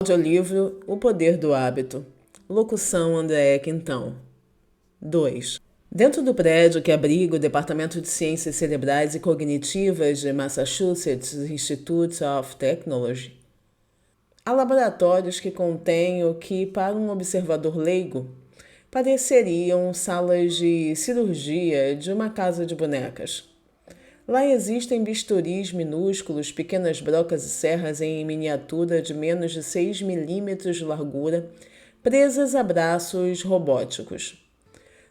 Audiolivro O Poder do Hábito. Locução Andréa Quintão. 2. Dentro do prédio que abriga o Departamento de Ciências Cerebrais e Cognitivas de Massachusetts Institute of Technology, há laboratórios que contêm o que, para um observador leigo, pareceriam salas de cirurgia de uma casa de bonecas. Lá existem bisturis minúsculos, pequenas brocas e serras em miniatura de menos de 6 milímetros de largura, presas a braços robóticos.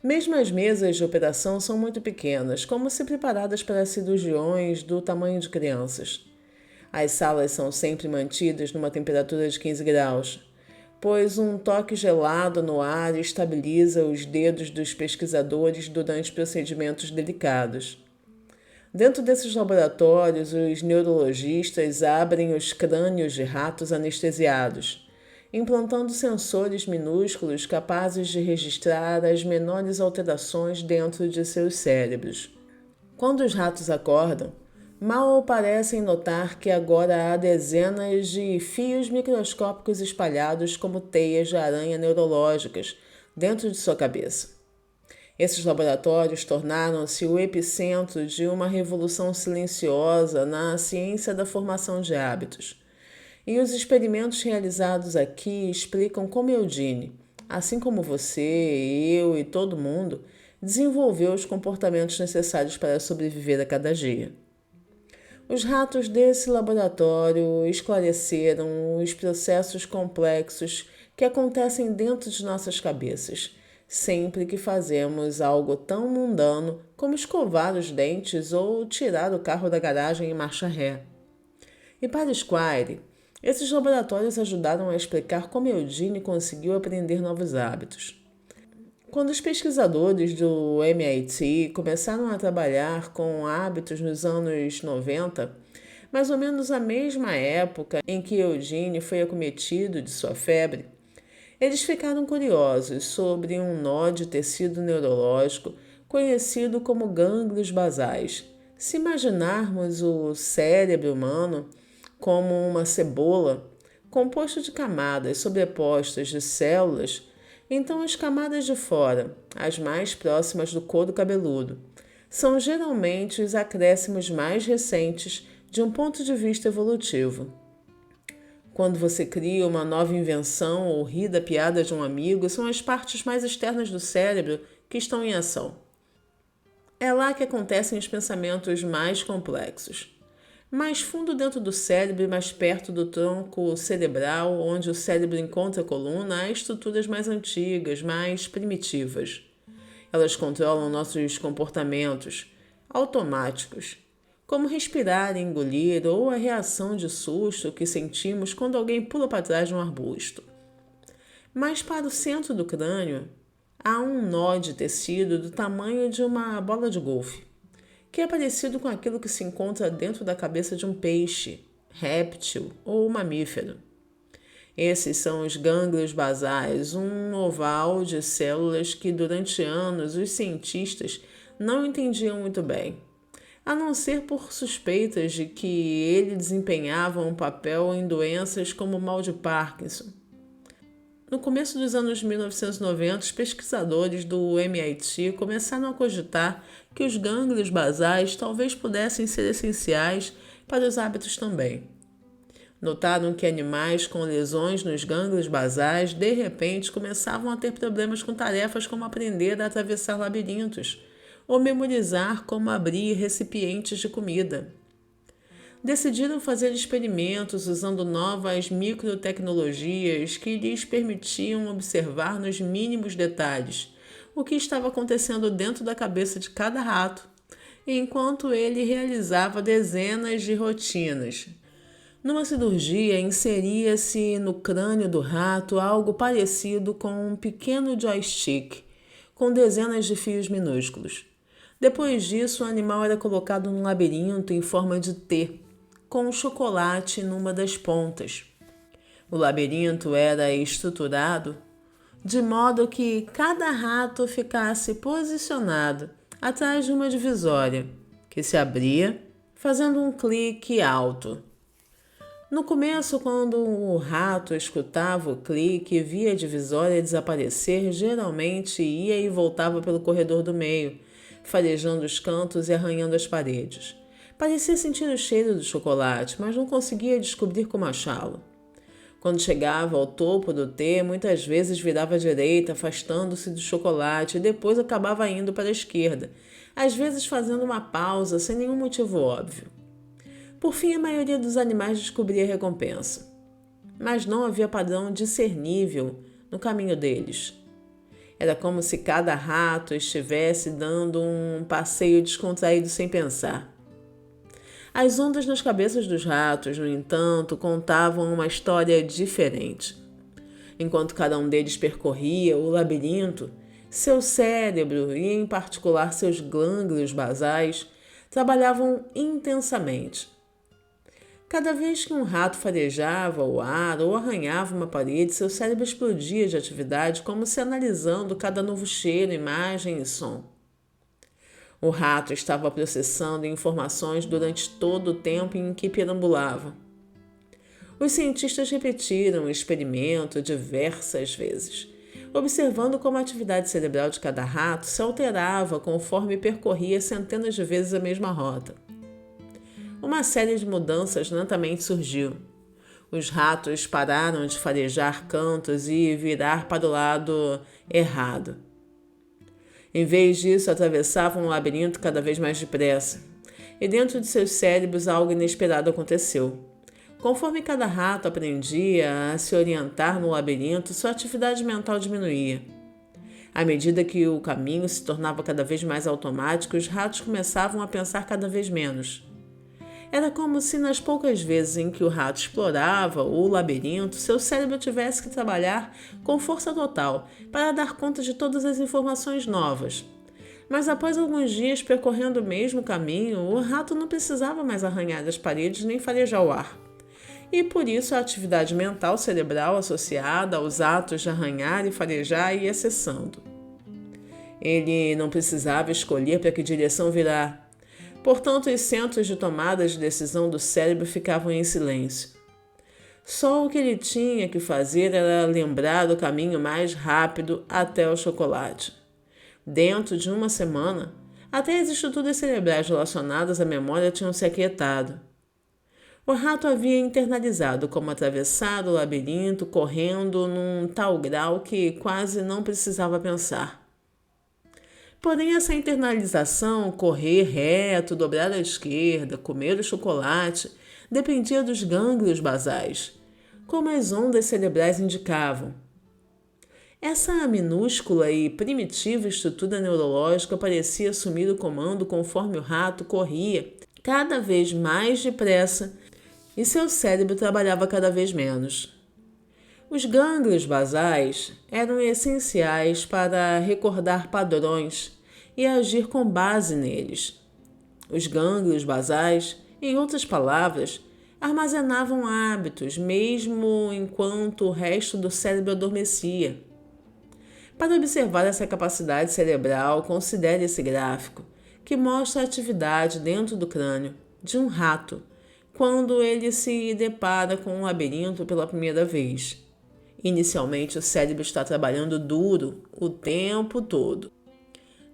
Mesmo as mesas de operação são muito pequenas, como se preparadas para cirurgiões do tamanho de crianças. As salas são sempre mantidas numa temperatura de 15 graus, pois um toque gelado no ar estabiliza os dedos dos pesquisadores durante procedimentos delicados. Dentro desses laboratórios, os neurologistas abrem os crânios de ratos anestesiados, implantando sensores minúsculos capazes de registrar as menores alterações dentro de seus cérebros. Quando os ratos acordam, mal parecem notar que agora há dezenas de fios microscópicos espalhados como teias de aranha neurológicas dentro de sua cabeça. Esses laboratórios tornaram-se o epicentro de uma revolução silenciosa na ciência da formação de hábitos. E os experimentos realizados aqui explicam como Eugene, assim como você, eu e todo mundo, desenvolveu os comportamentos necessários para sobreviver a cada dia. Os ratos desse laboratório esclareceram os processos complexos que acontecem dentro de nossas cabeças, sempre que fazemos algo tão mundano como escovar os dentes ou tirar o carro da garagem em marcha ré. E para Squire, esses laboratórios ajudaram a explicar como Eugene conseguiu aprender novos hábitos. Quando os pesquisadores do MIT começaram a trabalhar com hábitos nos anos 90, mais ou menos a mesma época em que Eugene foi acometido de sua febre, eles ficaram curiosos sobre um nó de tecido neurológico conhecido como gânglios basais. Se imaginarmos o cérebro humano como uma cebola composto de camadas sobrepostas de células, então as camadas de fora, as mais próximas do couro cabeludo, são geralmente os acréscimos mais recentes de um ponto de vista evolutivo. Quando você cria uma nova invenção ou ri da piada de um amigo, são as partes mais externas do cérebro que estão em ação. É lá que acontecem os pensamentos mais complexos. Mais fundo dentro do cérebro e mais perto do tronco cerebral, onde o cérebro encontra a coluna, há estruturas mais antigas, mais primitivas. Elas controlam nossos comportamentos automáticos, como respirar e engolir, ou a reação de susto que sentimos quando alguém pula para trás de um arbusto. Mas para o centro do crânio, há um nó de tecido do tamanho de uma bola de golfe, que é parecido com aquilo que se encontra dentro da cabeça de um peixe, réptil ou mamífero. Esses são os gânglios basais, um oval de células que durante anos os cientistas não entendiam muito bem, a não ser por suspeitas de que ele desempenhava um papel em doenças como o mal de Parkinson. No começo dos anos 1990, os pesquisadores do MIT começaram a cogitar que os gânglios basais talvez pudessem ser essenciais para os hábitos também. Notaram que animais com lesões nos gânglios basais de repente começavam a ter problemas com tarefas como aprender a atravessar labirintos ou memorizar como abrir recipientes de comida. Decidiram fazer experimentos usando novas microtecnologias que lhes permitiam observar nos mínimos detalhes o que estava acontecendo dentro da cabeça de cada rato, enquanto ele realizava dezenas de rotinas. Numa cirurgia, inseria-se no crânio do rato algo parecido com um pequeno joystick, com dezenas de fios minúsculos. Depois disso, o animal era colocado num labirinto em forma de T, com um chocolate numa das pontas. O labirinto era estruturado de modo que cada rato ficasse posicionado atrás de uma divisória, que se abria fazendo um clique alto. No começo, quando o rato escutava o clique e via a divisória desaparecer, geralmente ia e voltava pelo corredor do meio, farejando os cantos e arranhando as paredes. Parecia sentir o cheiro do chocolate, mas não conseguia descobrir como achá-lo. Quando chegava ao topo do T, muitas vezes virava à direita, afastando-se do chocolate, e depois acabava indo para a esquerda, às vezes fazendo uma pausa sem nenhum motivo óbvio. Por fim, a maioria dos animais descobria a recompensa, mas não havia padrão discernível no caminho deles. Era como se cada rato estivesse dando um passeio descontraído sem pensar. As ondas nas cabeças dos ratos, no entanto, contavam uma história diferente. Enquanto cada um deles percorria o labirinto, seu cérebro e, em particular, seus gânglios basais trabalhavam intensamente. Cada vez que um rato farejava o ar ou arranhava uma parede, seu cérebro explodia de atividade, como se analisando cada novo cheiro, imagem e som. O rato estava processando informações durante todo o tempo em que perambulava. Os cientistas repetiram o experimento diversas vezes, observando como a atividade cerebral de cada rato se alterava conforme percorria centenas de vezes a mesma rota. Uma série de mudanças lentamente surgiu. Os ratos pararam de farejar cantos e virar para o lado errado. Em vez disso, atravessavam o labirinto cada vez mais depressa. E dentro de seus cérebros algo inesperado aconteceu. Conforme cada rato aprendia a se orientar no labirinto, sua atividade mental diminuía. À medida que o caminho se tornava cada vez mais automático, os ratos começavam a pensar cada vez menos. Era como se nas poucas vezes em que o rato explorava o labirinto, seu cérebro tivesse que trabalhar com força total para dar conta de todas as informações novas. Mas após alguns dias percorrendo o mesmo caminho, o rato não precisava mais arranhar as paredes nem farejar o ar. E por isso a atividade mental cerebral associada aos atos de arranhar e farejar ia cessando. Ele não precisava escolher para que direção virar. Portanto, os centros de tomada de decisão do cérebro ficavam em silêncio. Só o que ele tinha que fazer era lembrar o caminho mais rápido até o chocolate. Dentro de uma semana, até as estruturas cerebrais relacionadas à memória tinham se aquietado. O rato havia internalizado como atravessar o labirinto correndo num tal grau que quase não precisava pensar. Porém, essa internalização, correr reto, dobrar à esquerda, comer o chocolate, dependia dos gânglios basais, como as ondas cerebrais indicavam. Essa minúscula e primitiva estrutura neurológica parecia assumir o comando conforme o rato corria cada vez mais depressa e seu cérebro trabalhava cada vez menos. Os gânglios basais eram essenciais para recordar padrões e agir com base neles. Os gânglios basais, em outras palavras, armazenavam hábitos mesmo enquanto o resto do cérebro adormecia. Para observar essa capacidade cerebral, considere esse gráfico, que mostra a atividade dentro do crânio de um rato quando ele se depara com um labirinto pela primeira vez. Inicialmente, o cérebro está trabalhando duro o tempo todo.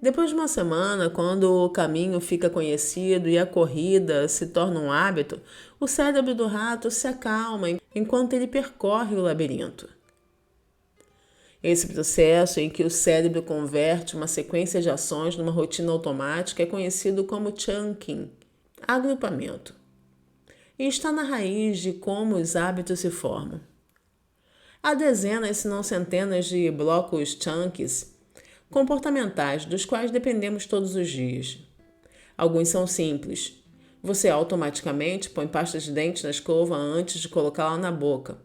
Depois de uma semana, quando o caminho fica conhecido e a corrida se torna um hábito, o cérebro do rato se acalma enquanto ele percorre o labirinto. Esse processo em que o cérebro converte uma sequência de ações numa rotina automática é conhecido como chunking, agrupamento, e está na raiz de como os hábitos se formam. Há dezenas, se não centenas de blocos chunks comportamentais dos quais dependemos todos os dias. Alguns são simples. Você automaticamente põe pasta de dente na escova antes de colocá-la na boca.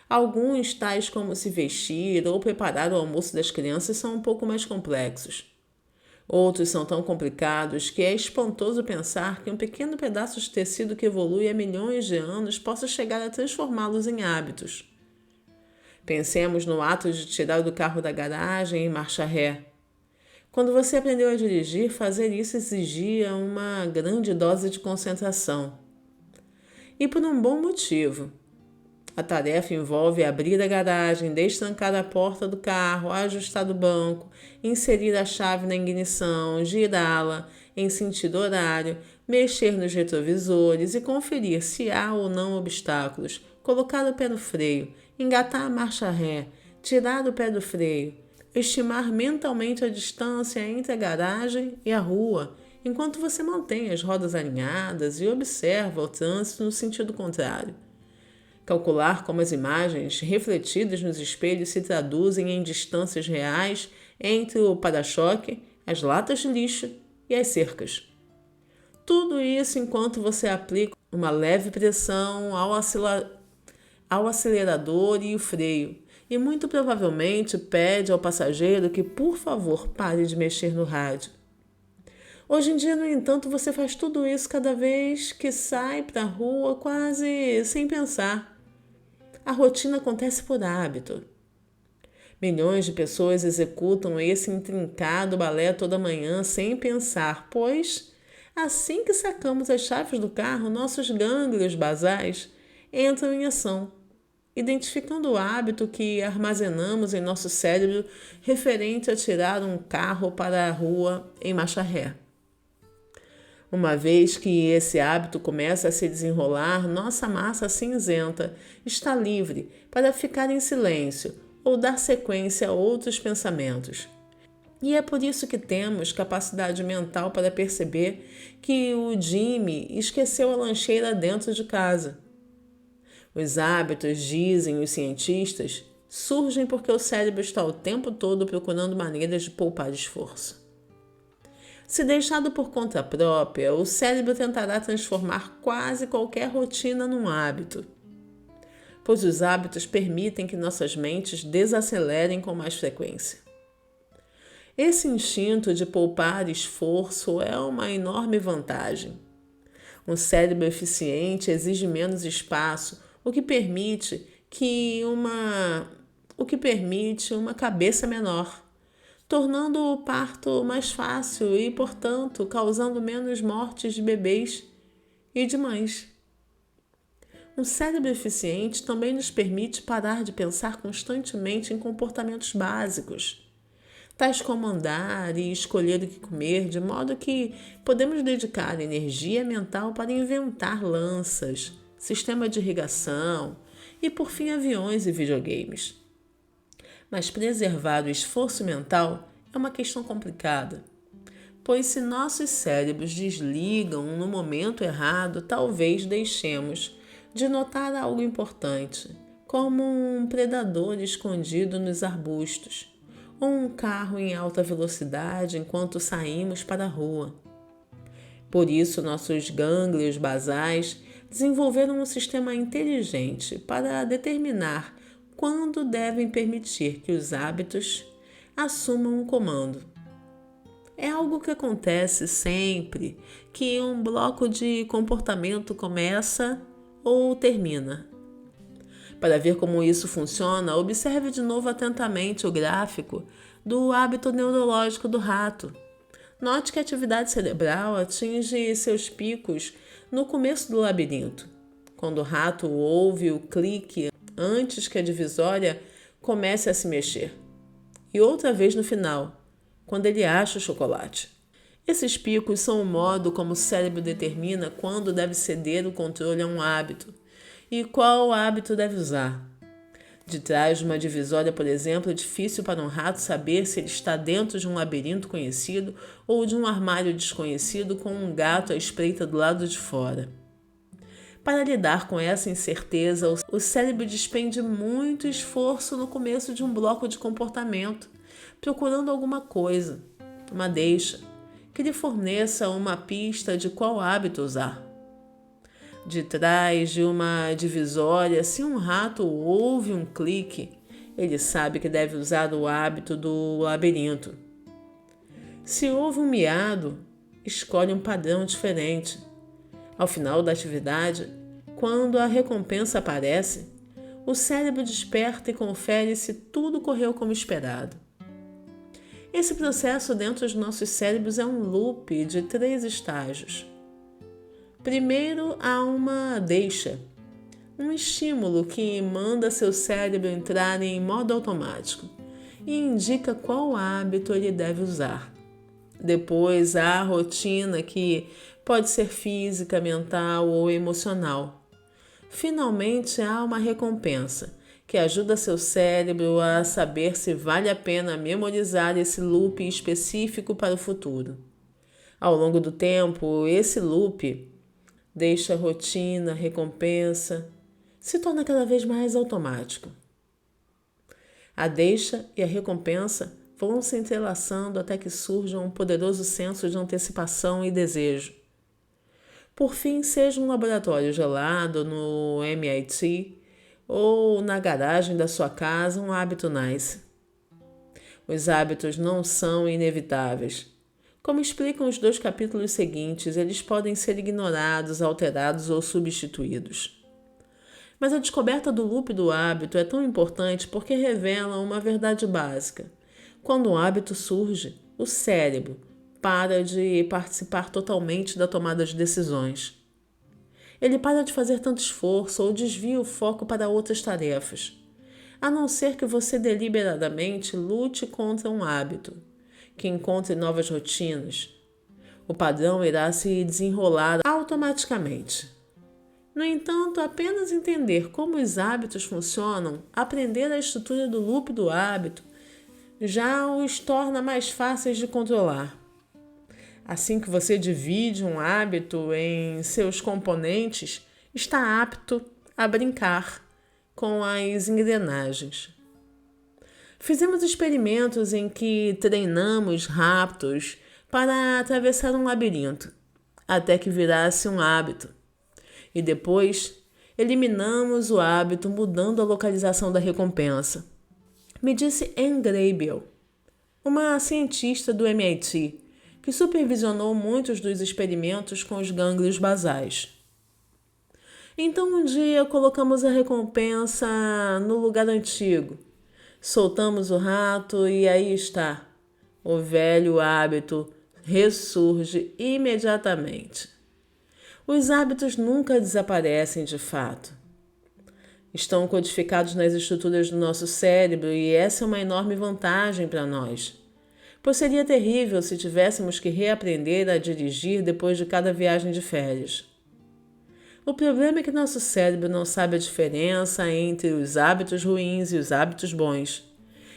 Alguns, tais como se vestir ou preparar o almoço das crianças, são um pouco mais complexos. Outros são tão complicados que é espantoso pensar que um pequeno pedaço de tecido que evolui há milhões de anos possa chegar a transformá-los em hábitos. Pensemos no ato de tirar do carro da garagem em marcha ré. Quando você aprendeu a dirigir, fazer isso exigia uma grande dose de concentração. E por um bom motivo. A tarefa envolve abrir a garagem, destrancar a porta do carro, ajustar o banco, inserir a chave na ignição, girá-la em sentido horário, mexer nos retrovisores e conferir se há ou não obstáculos, colocar o pé no freio, engatar a marcha ré, tirar o pé do freio, estimar mentalmente a distância entre a garagem e a rua, enquanto você mantém as rodas alinhadas e observa o trânsito no sentido contrário. Calcular como as imagens refletidas nos espelhos se traduzem em distâncias reais entre o para-choque, as latas de lixo e as cercas. Tudo isso enquanto você aplica uma leve pressão ao acelerador e o freio, e muito provavelmente pede ao passageiro que, por favor, pare de mexer no rádio. Hoje em dia, no entanto, você faz tudo isso cada vez que sai para a rua, quase sem pensar. A rotina acontece por hábito. Milhões de pessoas executam esse intrincado balé toda manhã sem pensar, pois, assim que sacamos as chaves do carro, nossos gânglios basais entram em ação, identificando o hábito que armazenamos em nosso cérebro referente a tirar um carro para a rua em marcha ré. Uma vez que esse hábito começa a se desenrolar, nossa massa cinzenta está livre para ficar em silêncio ou dar sequência a outros pensamentos. E é por isso que temos capacidade mental para perceber que o Jimmy esqueceu a lancheira dentro de casa. Os hábitos, dizem os cientistas, surgem porque o cérebro está o tempo todo procurando maneiras de poupar esforço. Se deixado por conta própria, o cérebro tentará transformar quase qualquer rotina num hábito, pois os hábitos permitem que nossas mentes desacelerem com mais frequência. Esse instinto de poupar esforço é uma enorme vantagem. Um cérebro eficiente exige menos espaço, o que permite uma cabeça menor, tornando o parto mais fácil e, portanto, causando menos mortes de bebês e de mães. Um cérebro eficiente também nos permite parar de pensar constantemente em comportamentos básicos, tais como andar e escolher o que comer, de modo que podemos dedicar energia mental para inventar lanças, sistema de irrigação e, por fim, aviões e videogames. Mas preservar o esforço mental é uma questão complicada, pois se nossos cérebros desligam no momento errado, talvez deixemos de notar algo importante, como um predador escondido nos arbustos, ou um carro em alta velocidade enquanto saímos para a rua. Por isso, nossos gânglios basais desenvolveram um sistema inteligente para determinar quando devem permitir que os hábitos assumam um comando. É algo que acontece sempre que um bloco de comportamento começa ou termina. Para ver como isso funciona, observe de novo atentamente o gráfico do hábito neurológico do rato. Note que a atividade cerebral atinge seus picos no começo do labirinto, quando o rato ouve o clique antes que a divisória comece a se mexer, e outra vez no final, quando ele acha o chocolate. Esses picos são o modo como o cérebro determina quando deve ceder o controle a um hábito e qual hábito deve usar. De trás de uma divisória, por exemplo, é difícil para um rato saber se ele está dentro de um labirinto conhecido ou de um armário desconhecido com um gato à espreita do lado de fora. Para lidar com essa incerteza, o cérebro despende muito esforço no começo de um bloco de comportamento, procurando alguma coisa, uma deixa, que lhe forneça uma pista de qual hábito usar. De trás de uma divisória, se um rato ouve um clique, ele sabe que deve usar o hábito do labirinto. Se ouve um miado, escolhe um padrão diferente. Ao final da atividade, quando a recompensa aparece, o cérebro desperta e confere se tudo correu como esperado. Esse processo dentro dos nossos cérebros é um loop de 3 estágios. Primeiro há uma deixa, um estímulo que manda seu cérebro entrar em modo automático e indica qual hábito ele deve usar. Depois há a rotina, que pode ser física, mental ou emocional. Finalmente há uma recompensa, que ajuda seu cérebro a saber se vale a pena memorizar esse loop específico para o futuro. Ao longo do tempo, esse loop deixa a rotina, recompensa, se torna cada vez mais automático. A deixa e a recompensa vão se entrelaçando até que surja um poderoso senso de antecipação e desejo. Por fim, seja um laboratório gelado no MIT ou na garagem da sua casa, um hábito nasce. Os hábitos não são inevitáveis. Como explicam os 2 capítulos seguintes, eles podem ser ignorados, alterados ou substituídos. Mas a descoberta do loop do hábito é tão importante porque revela uma verdade básica. Quando um hábito surge, o cérebro para de participar totalmente da tomada de decisões. Ele para de fazer tanto esforço ou desvia o foco para outras tarefas, a não ser que você deliberadamente lute contra um hábito, que encontre novas rotinas. O padrão irá se desenrolar automaticamente. No entanto, apenas entender como os hábitos funcionam, aprender a estrutura do loop do hábito, já os torna mais fáceis de controlar. Assim que você divide um hábito em seus componentes, está apto a brincar com as engrenagens. Fizemos experimentos em que treinamos ratos para atravessar um labirinto, até que virasse um hábito. E depois, eliminamos o hábito mudando a localização da recompensa. Me disse Anne Grable, uma cientista do MIT, que supervisionou muitos dos experimentos com os gânglios basais. Então um dia colocamos a recompensa no lugar antigo, soltamos o rato e aí está. O velho hábito ressurge imediatamente. Os hábitos nunca desaparecem de fato. Estão codificados nas estruturas do nosso cérebro e essa é uma enorme vantagem para nós. Pois seria terrível se tivéssemos que reaprender a dirigir depois de cada viagem de férias. O problema é que nosso cérebro não sabe a diferença entre os hábitos ruins e os hábitos bons.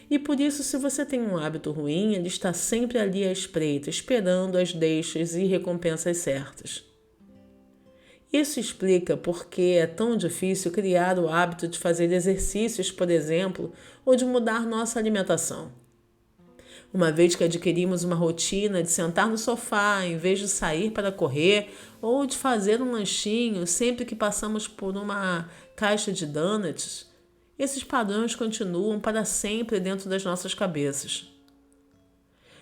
E por isso, se você tem um hábito ruim, ele está sempre ali à espreita, esperando as deixas e recompensas certas. Isso explica por que é tão difícil criar o hábito de fazer exercícios, por exemplo, ou de mudar nossa alimentação. Uma vez que adquirimos uma rotina de sentar no sofá em vez de sair para correr ou de fazer um lanchinho sempre que passamos por uma caixa de donuts, esses padrões continuam para sempre dentro das nossas cabeças.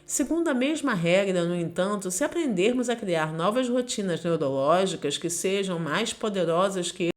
Segundo a mesma regra, no entanto, se aprendermos a criar novas rotinas neurológicas que sejam mais poderosas que